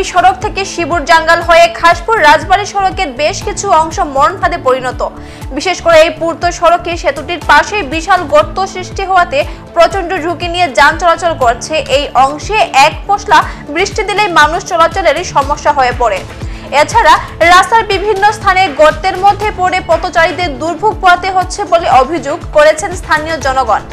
MB সড়ক থেকে শিবুর জাঙ্গাল হয়ে খাসপুর রাজবাড়ী সড়কের বেশ কিছু অংশ মরণফাঁদে পরিণত। বিশেষ করে এই পূর্ত সড়কে সেতুটির পাশেই বিশাল গর্ত সৃষ্টি হওয়াতে প্রচন্ড ঝুঁকি নিয়ে যান চলাচল করছে। এই অংশে এক পশলা বৃষ্টি দিলেই মানুষ চলাচলেরই সমস্যা হয়ে পড়ে। এছাড়া রাস্তার বিভিন্ন স্থানে গর্তের মধ্যে পড়ে পথচারীদের দুর্ভোগ পোহাতে হচ্ছে বলে অভিযোগ করেছেন স্থানীয় জনগণ।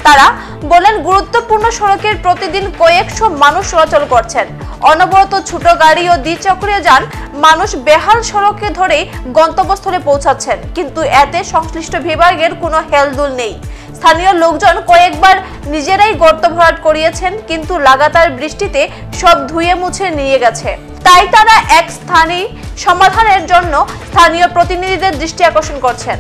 তারা বলেন, গুরুত্বপূর্ণ সড়কের প্রতিদিন কয়েকশো মানুষ চলাচল করছেন। অনবরত ছোট গাড়ি ও দ্বিচক্রীয় যান মানুষ বেহাল সড়কে ধরে গন্তব্যস্থলে পৌঁছাচ্ছেন, কিন্তু এতে সংশ্লিষ্ট বিভাগের কোনো হেলদোল নেই। স্থানীয় লোকজন কয়েকবার নিজেরাই গর্ত ভরাট করিয়েছেন, কিন্তু লাগাতার বৃষ্টিতে সব ধুয়ে মুছে নিয়ে গেছে। তাই তারা এক স্থানীয় সমাধানের জন্য স্থানীয় প্রতিনিধিদের দৃষ্টি আকর্ষণ করছেন।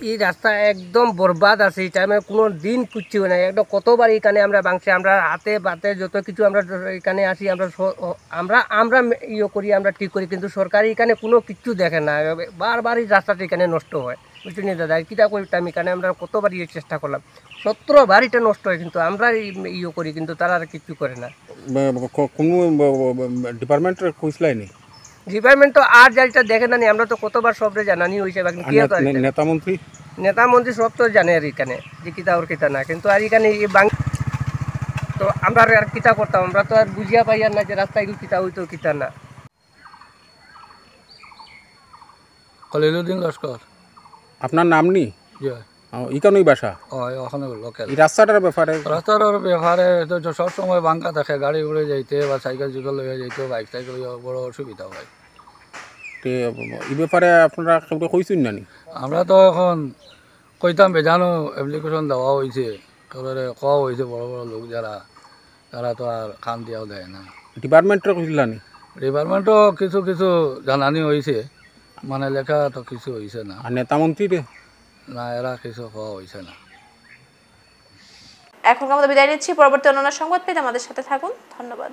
এই রাস্তা একদম বরবাদ আছে, এই টাইমে কোনো দিন কুচ্ছি হয় না। একদম কতবার এখানে আমরা বাংছি, আমরা হাতে বাতে যত কিছু আমরা এখানে আসি, আমরা ইয়ে করি, আমরা ঠিক করি, কিন্তু সরকার এখানে কোনো কিছু দেখে না। বারবার এই রাস্তাটা এখানে নষ্ট হয়, বুঝলি না দাদা? কীটা করতাম এখানে, আমরা কতবার ইয়ে চেষ্টা করলাম, 17 বার এটা নষ্ট হয়, কিন্তু আমরা ইয়ে করি, কিন্তু তারা আর কিছু করে না। কোনো ডিপার্টমেন্টের কইসলাই নেই, ডিপার্টমেন্ট তো আর যাইটা দেখে না, আমরা তো কতবার সবরে জানানি হয়েছে। নেতা মন্ত্রী সব তো জানে আর এখানে যে কিতা ওর কিতা না, কিন্তু আর এখানে তো আমরা আর কিতা করতাম, আমরা তো আর বুঝিয়া পাই আর না যে রাস্তা এগুলো কিতা হইতো কিতা না। খলিলুদ্দিন লস্কর। আপনার নাম নি? ইকানই বাসা ওখানে লোকাল। এই রাস্তাটার ব্যাপারে তো সবসময় বাঙ্কা থাকে, গাড়ি উড়ে যাইতে বা সাইকেল জুকেল লইয়া যাইতে, বাইক সাইকেল বড় অসুবিধা হয়। এই ব্যাপারে আপনারা কেউ কইছেন না? আমরা তো এখন কইতাম বেজানো অ্যাপ্লিকেশন দেওয়া হয়েছে, কোয়া হয়েছে বড় বড় লোক যারা, তারা তো আর খান দিয়াও দেয় না। ডিপার্টমেন্টের কইছিলানি? ডিপার্টমেন্টও কিছু কিছু জানানি হয়েছে, মানে লেখা তো কিছু হয়েছে না। আর নেতা মন্ত্রী না, এরা কিছু হওয়া হয়েছে না। এখন আমরা বিদায় নিচ্ছি। পরবর্তী অন্যান্য সংবাদ পেতে আমাদের সাথে থাকুন। ধন্যবাদ।